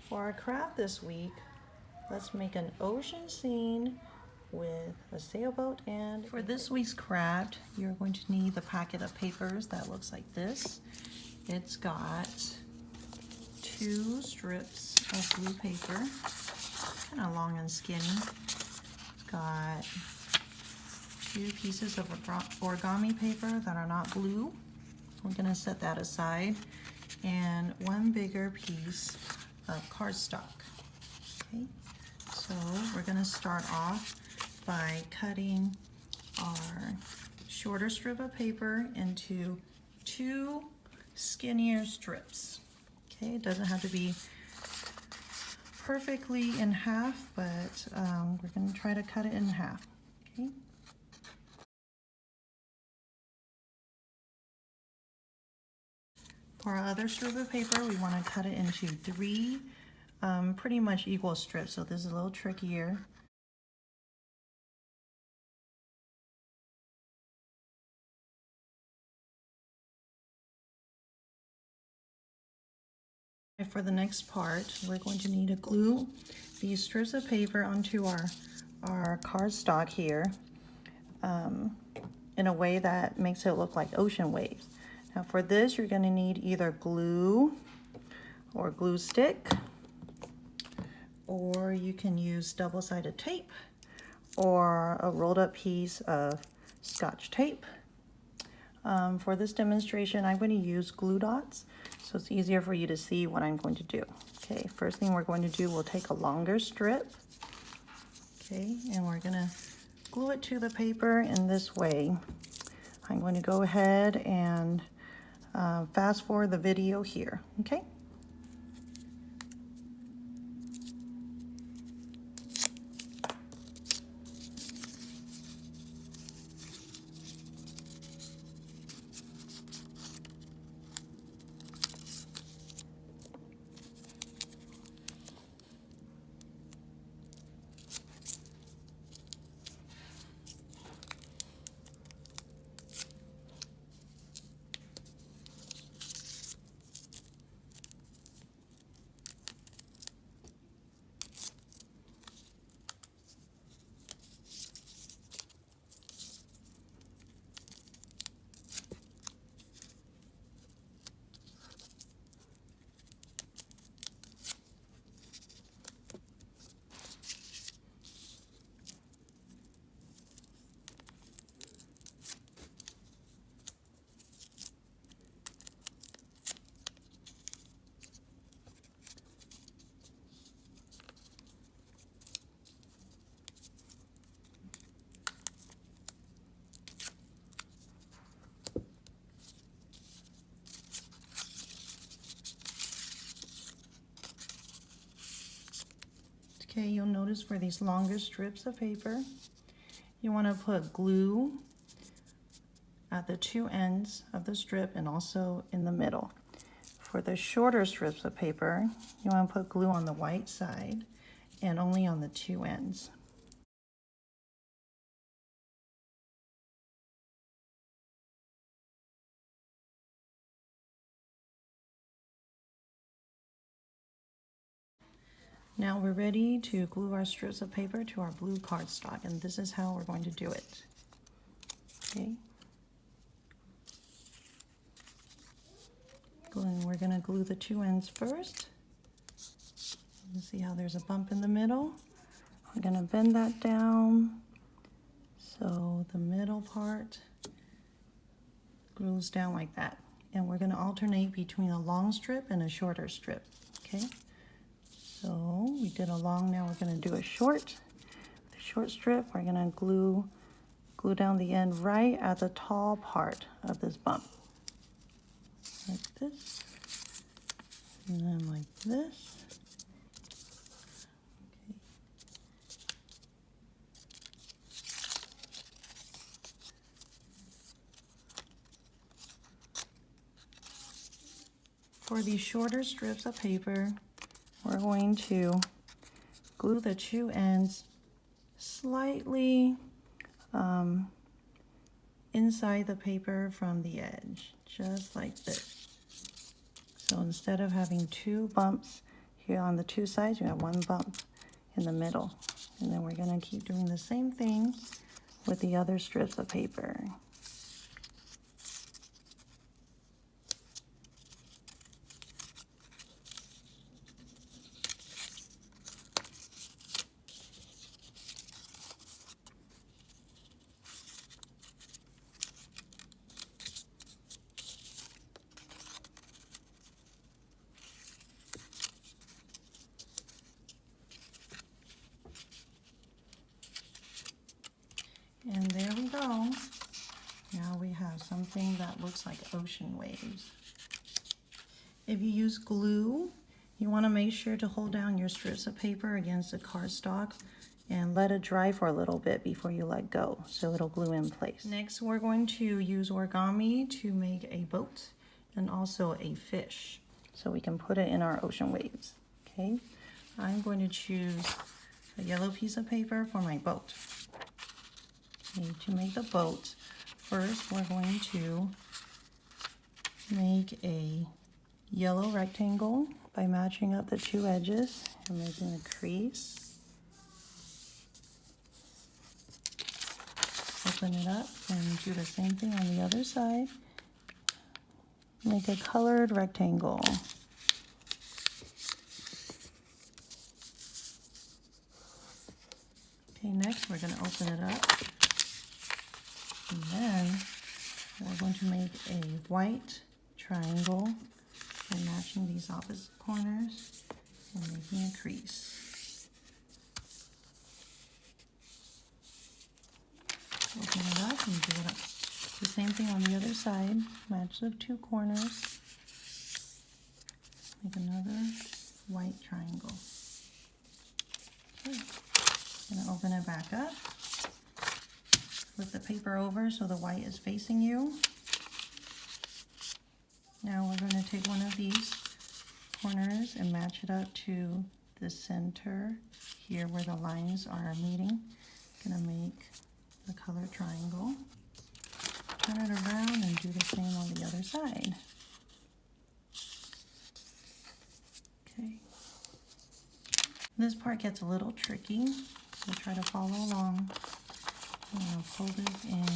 For our craft this week, let's make an ocean scene with a sailboat. And for this week's craft, you're going to need the packet of papers that looks like this. It's got 2 strips of blue paper, kind of long and skinny. It's got 2 pieces of origami paper that are not blue. We're going to set that aside. And 1 bigger piece of cardstock. Okay, so we're going to start off by cutting our shorter strip of paper into 2 skinnier strips. Okay, it doesn't have to be perfectly in half, but we're going to try to cut it in half. Okay. For our other strip of paper, we want to cut it into 3 pretty much equal strips, so this is a little trickier. For the next part, we're going to need to glue these strips of paper onto our cardstock here in a way that makes it look like ocean waves. Now for this, you're going to need either glue or glue stick, or you can use double-sided tape or a rolled up piece of Scotch tape. For this demonstration, I'm going to use glue dots, so it's easier for you to see what I'm going to do. Okay, first thing we're going to do, we'll take a longer strip, okay, and we're going to glue it to the paper in this way. I'm going to go ahead and fast forward the video here, okay? Okay, you'll notice for these longer strips of paper, you want to put glue at the 2 ends of the strip and also in the middle. For the shorter strips of paper, you want to put glue on the white side and only on the 2 ends. Now we're ready to glue our strips of paper to our blue cardstock, and this is how we're going to do it. Okay. We're going to glue the 2 ends first. You see how there's a bump in the middle? We're going to bend that down so the middle part glues down like that. And we're going to alternate between a long strip and a shorter strip. Okay. So we did a long, now we're going to do a short. The short strip, we're going to glue down the end right at the tall part of this bump. Like this. And then like this. Okay. For these shorter strips of paper, we're going to glue the 2 ends slightly inside the paper from the edge, just like this. So instead of having 2 bumps here on the two sides, you have one bump in the middle. And then we're gonna keep doing the same thing with the other strips of paper. And there we go. Now we have something that looks like ocean waves. If you use glue, you want to make sure to hold down your strips of paper against the cardstock and let it dry for a little bit before you let go, so it'll glue in place. Next, we're going to use origami to make a boat and also a fish, so we can put it in our ocean waves. Okay, I'm going to choose a yellow piece of paper for my boat. Okay, to make the boat, first we're going to make a yellow rectangle by matching up the two edges and making a crease. Open it up and do the same thing on the other side. Make a colored rectangle. Okay, next we're going to open it up. And then we're going to make a white triangle by matching these opposite corners and making a crease. Open it up and do it up. The same thing on the other side. Match the two corners. Make another white triangle. Okay. Gonna open it back up. Flip the paper over so the white is facing you. Now we're going to take one of these corners and match it up to the center here where the lines are meeting. Gonna make the color triangle. Turn it around and do the same on the other side. Okay. This part gets a little tricky, so try to follow along. I'm going to pull this in.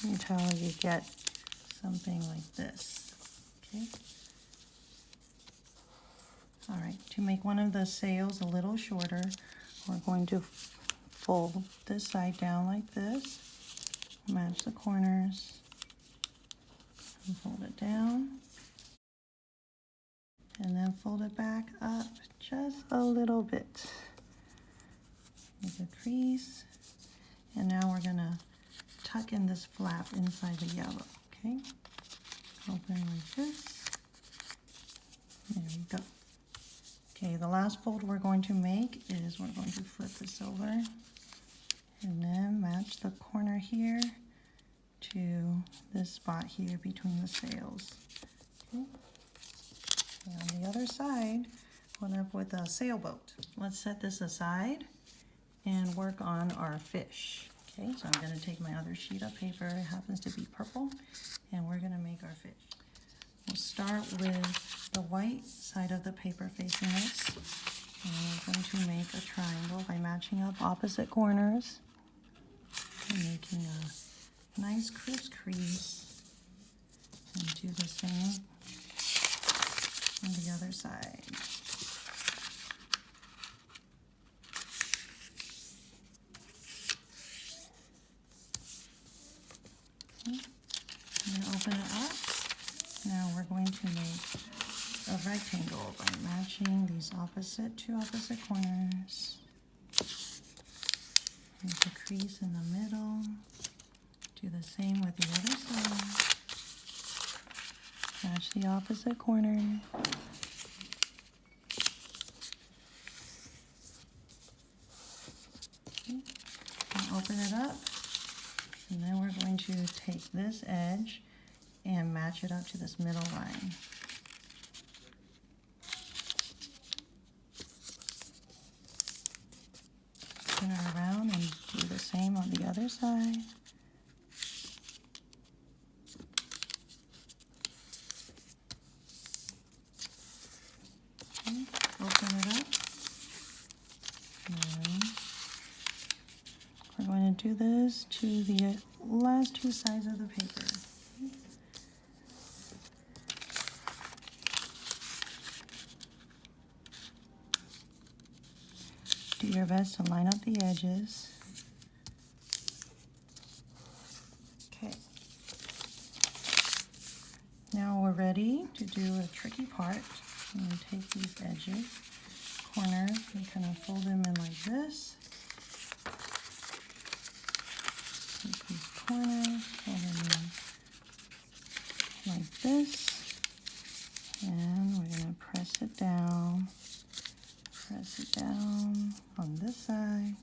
Until you get something like this. Okay. All right, to make one of the sails a little shorter, we're going to fold this side down like this, match the corners, and fold it down, and then fold it back up just a little bit. Make a crease, and now we're gonna tuck in this flap inside the yellow, okay? Open like this. There we go. Okay, the last fold we're going to make is we're going to flip this over and then match the corner here to this spot here between the sails. Okay. And on the other side, we'll end up with a sailboat. Let's set this aside and work on our fish. Okay, so I'm going to take my other sheet of paper, it happens to be purple, and we're going to make our fish. We'll start with the white side of the paper facing us, and we're going to make a triangle by matching up opposite corners and making a nice crisp crease, and do the same on the other side. I'm going to open it up. Now we're going to make a rectangle by matching these two opposite corners. Make a crease in the middle. Do the same with the other side. Match the opposite corner. Okay. And open it up. And then we're going to take this edge and match it up to this middle line. Turn it around and do the same on the other side. do this to the last two sides of the paper. Do your best to line up the edges. Okay. Now we're ready to do a tricky part. I'm going to take these edges, corners, and kind of fold them in like this. Take these corners, fold them in like this. And we're going to press it down. Press it down on this side.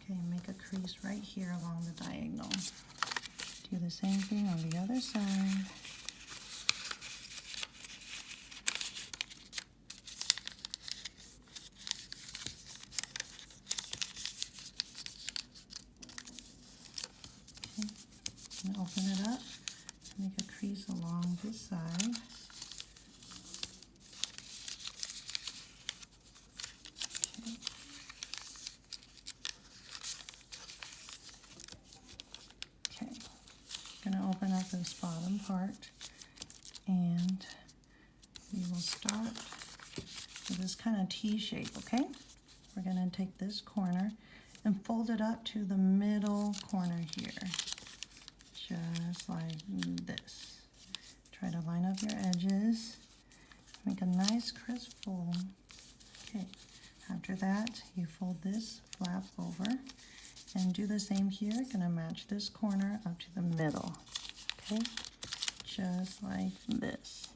Okay, make a crease right here along the diagonal. Do the same thing on the other side. Okay, and open it up. Make a crease along this side. Going to open up this bottom part, and we will start with this kind of T shape, okay? We're going to take this corner and fold it up to the middle corner here, just like this. Try to line up your edges, make a nice crisp fold. Okay, after that, you fold this flap over. And do the same here, gonna match this corner up to the middle, okay? Just like this.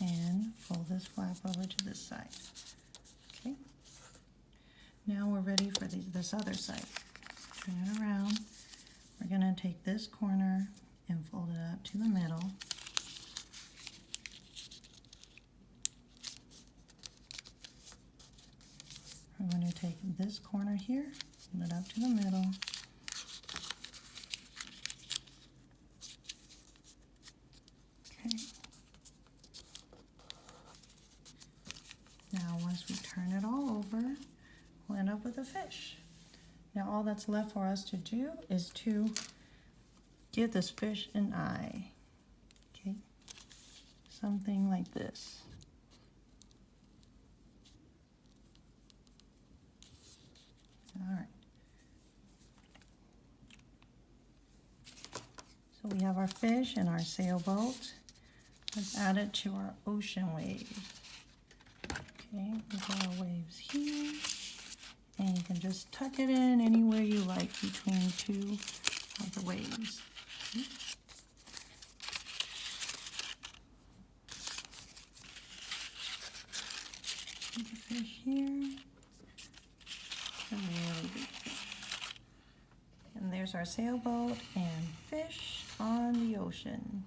And fold this flap over to this side, okay? Now we're ready for this other side. Turn it around. We're gonna take this corner and fold it up to the middle. I'm going to take this corner here, fold it up to the middle. Okay. Now once we turn it all over, we'll end up with a fish. Now all that's left for us to do is to give this fish an eye. Okay. Something like this. All right. So we have our fish and our sailboat. Let's add it to our ocean wave. Okay, we've got our waves here. And you can just tuck it in anywhere you like between two of the waves. Okay. Take a fish here. A really big fish. And there's our sailboat and fish on the ocean.